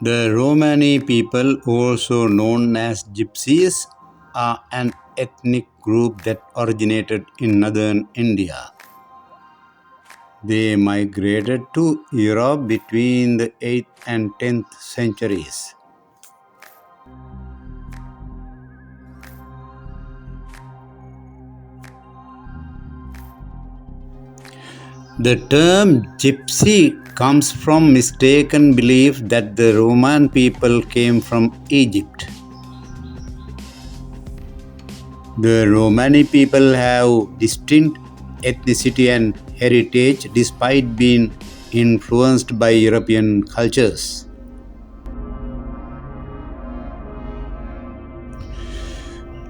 The Romani people, also known as Gypsies, are an ethnic group that originated in northern India. They migrated to Europe between the 8th and 10th centuries. The term gypsy comes from mistaken belief that the Roman people came from Egypt. The Romani people have distinct ethnicity and heritage despite being influenced by European cultures.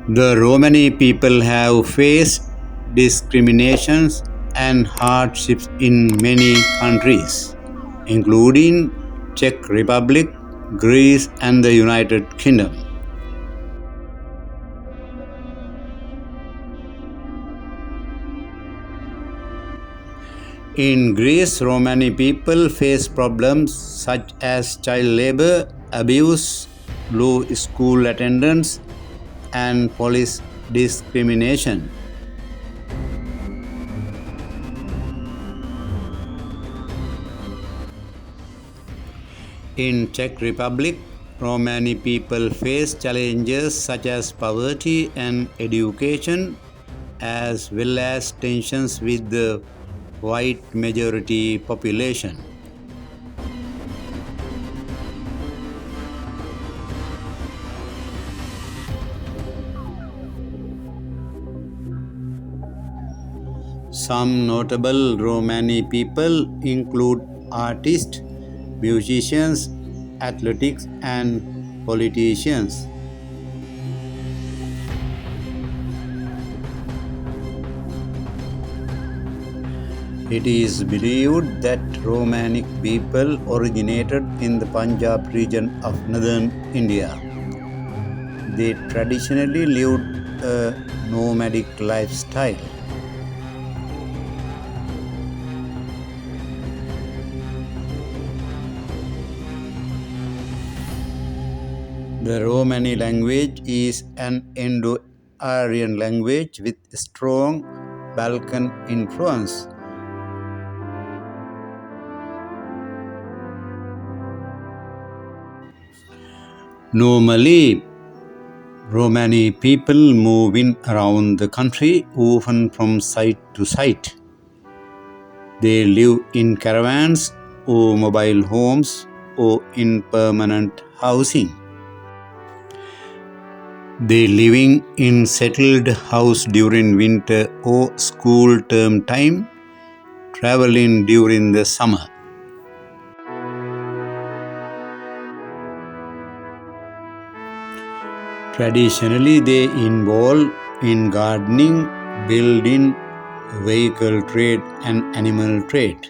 The Romani people have faced discriminations and hardships in many countries, including Czech Republic, Greece, and the United Kingdom. In Greece, Romani people face problems such as child labor, abuse, low school attendance, and police discrimination. In Czech Republic, Romani people face challenges such as poverty and education, as well as tensions with the white majority population. Some notable Romani people include artists, musicians, athletics, and politicians. It is believed that Romanic people originated in the Punjab region of northern India. They traditionally lived a nomadic lifestyle. The Romani language is an Indo-Aryan language with strong Balkan influence. Normally, Romani people move in around the country, often from site to site. They live in caravans or mobile homes or in permanent housing. They living in settled house during winter or school term time, traveling during the summer. Traditionally, they involve in gardening, building, vehicle trade, and animal trade.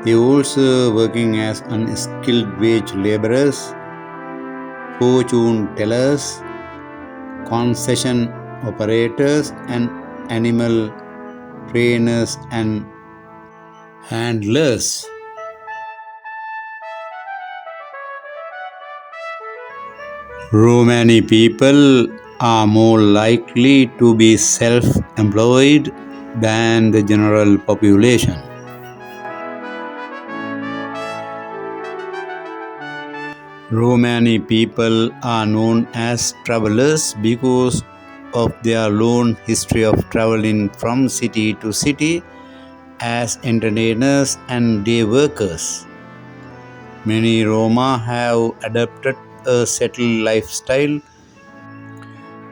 They also working as unskilled wage laborers, fortune tellers, concession operators, and animal trainers and handlers. Romani people are more likely to be self-employed than the general population. Romani people are known as travelers because of their long history of traveling from city to city as entertainers and day workers. Many Roma have adopted a settled lifestyle,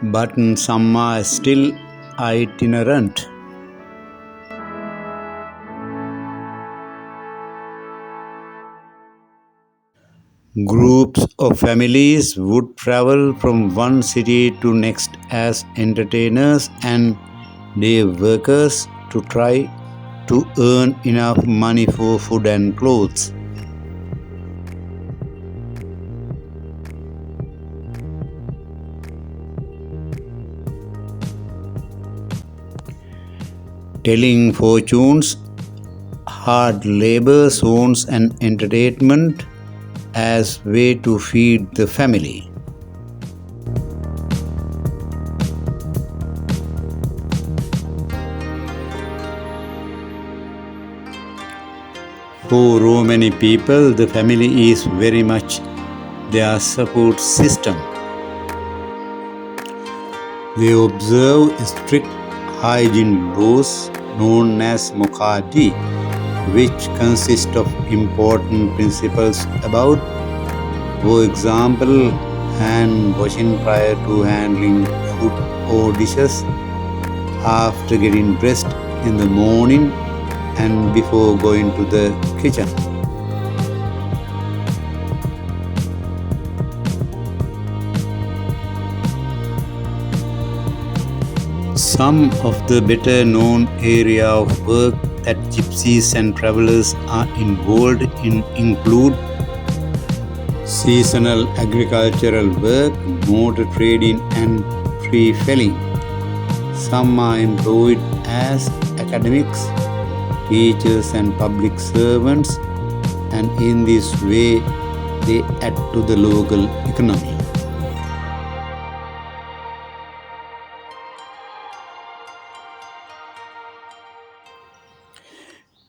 but some are still itinerant. Groups of families would travel from one city to next as entertainers and day workers to try to earn enough money for food and clothes. Telling fortunes, hard labor, songs, and entertainment as way to feed the family. For Romani people, the family is very much their support system. They observe strict hygiene laws known as Mokadi, which consist of important principles about, for example, hand washing prior to handling food or dishes, after getting dressed in the morning, and before going to the kitchen. Some of the better known area of work that gypsies and travelers are involved in include seasonal agricultural work, motor trading and tree felling. Some are employed as academics, teachers and public servants, and in this way they add to the local economy.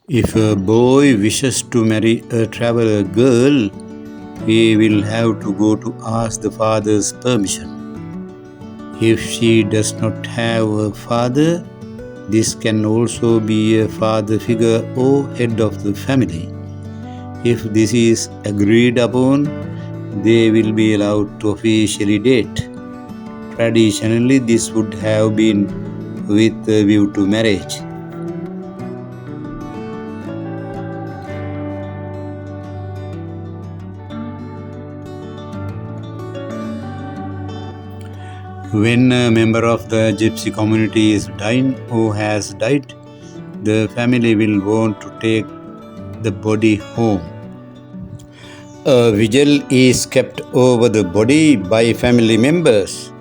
If a boy wishes to marry a traveler girl, he will have to go to ask the father's permission. If she does not have a father, this can also be a father figure or head of the family. If this is agreed upon, they will be allowed to officially date. Traditionally, this would have been with a view to marriage. When a member of the gypsy community is dying or has died, the family will want to take the body home. A vigil is kept over the body by family members.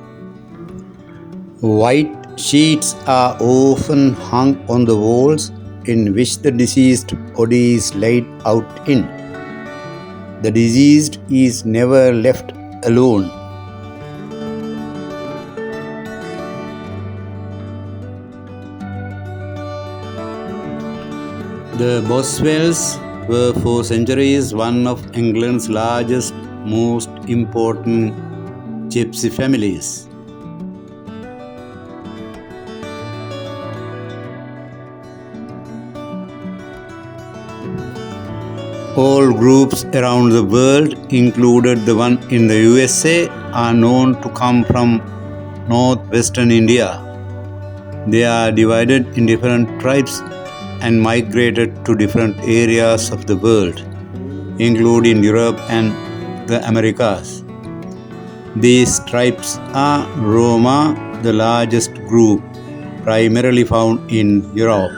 White sheets are often hung on the walls in which the deceased body is laid out in. The deceased is never left alone. The Boswells were for centuries one of England's largest, most important gypsy families. All groups around the world, included the one in the USA, are known to come from northwestern India. They are divided in different tribes and migrated to different areas of the world, including Europe and the Americas. These tribes are Roma, the largest group, primarily found in Europe.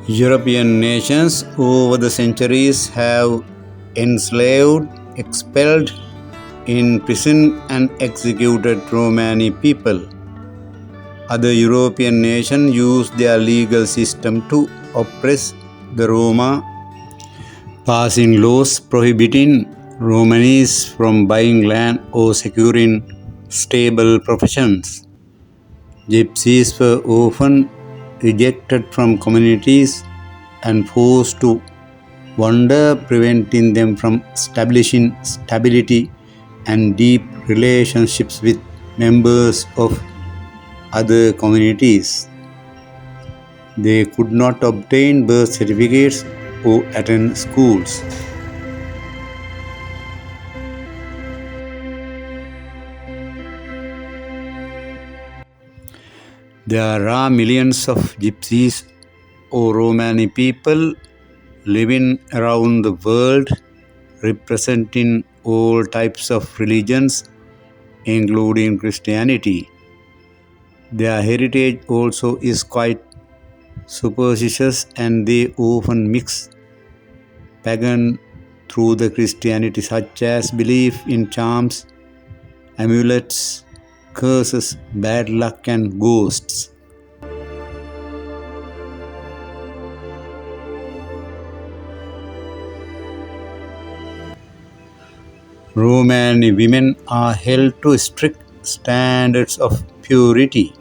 European nations over the centuries have enslaved, expelled, imprisoned, and executed Romani people. Other European nations use their legal system to oppress the Roma, passing laws prohibiting Romanis from buying land or securing stable professions. Gypsies were often ejected from communities and forced to wander, preventing them from establishing stability and deep relationships with members of other communities. They could not obtain birth certificates or attend schools. There are millions of Gypsies or Romani people living around the world, representing all types of religions, including Christianity. Their heritage also is quite superstitious, and they often mix pagan through the Christianity, such as belief in charms, amulets, curses, bad luck, and ghosts. Romani women are held to strict standards of purity.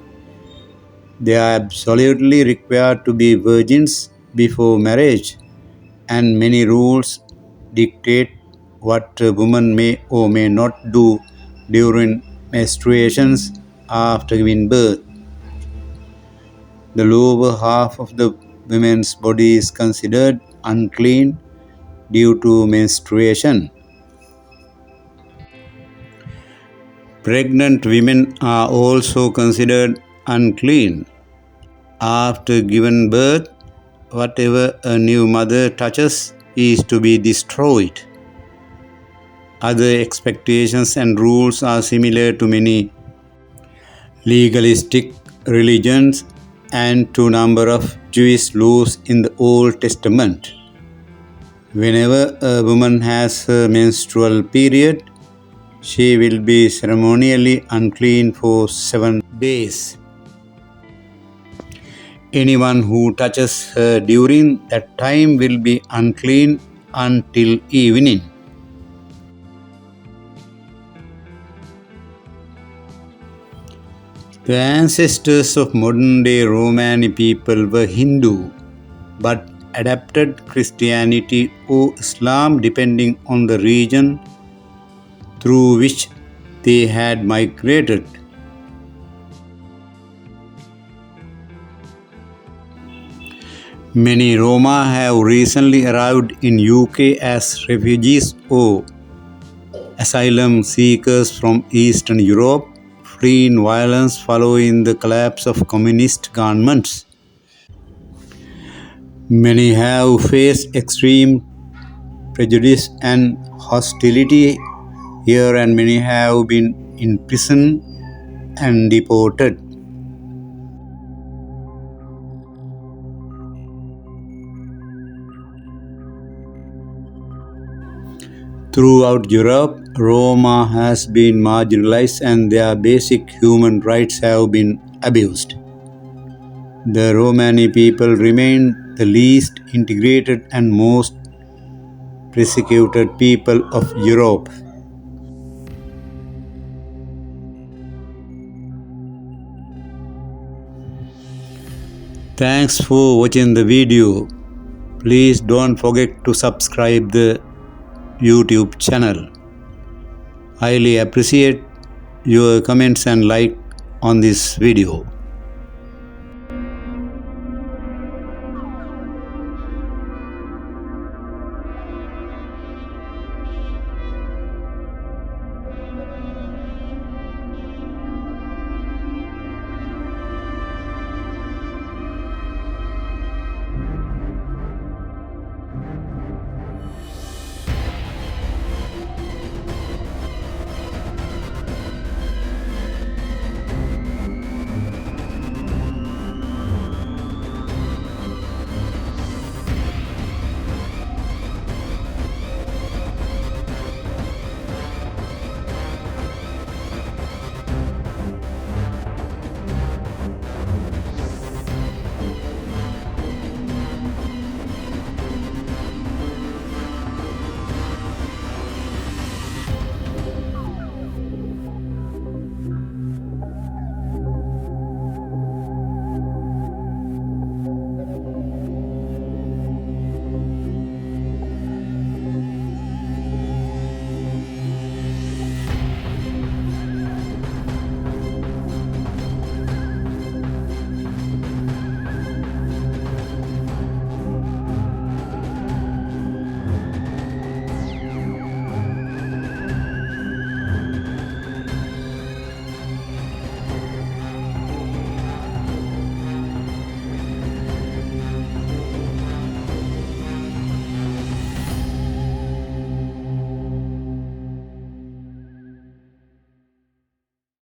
They are absolutely required to be virgins before marriage, and many rules dictate what a woman may or may not do during menstruations after giving birth. The lower half of the woman's body is considered unclean due to menstruation. Pregnant women are also considered unclean. After giving birth, whatever a new mother touches is to be destroyed. Other expectations and rules are similar to many legalistic religions and to a number of Jewish laws in the Old Testament. Whenever a woman has her menstrual period, she will be ceremonially unclean for 7 days. Anyone who touches her during that time will be unclean until evening. The ancestors of modern-day Romani people were Hindu, but adapted Christianity or Islam depending on the region through which they had migrated. Many Roma have recently arrived in UK as refugees or asylum seekers from Eastern Europe, fleeing violence following the collapse of communist governments. Many have faced extreme prejudice and hostility here, and many have been imprisoned and deported. Throughout Europe, Roma has been marginalized and their basic human rights have been abused. The Romani people remain the least integrated and most persecuted people of Europe. Thanks for watching the video. Please don't forget to subscribe the YouTube channel. Highly appreciate your comments and like on this video.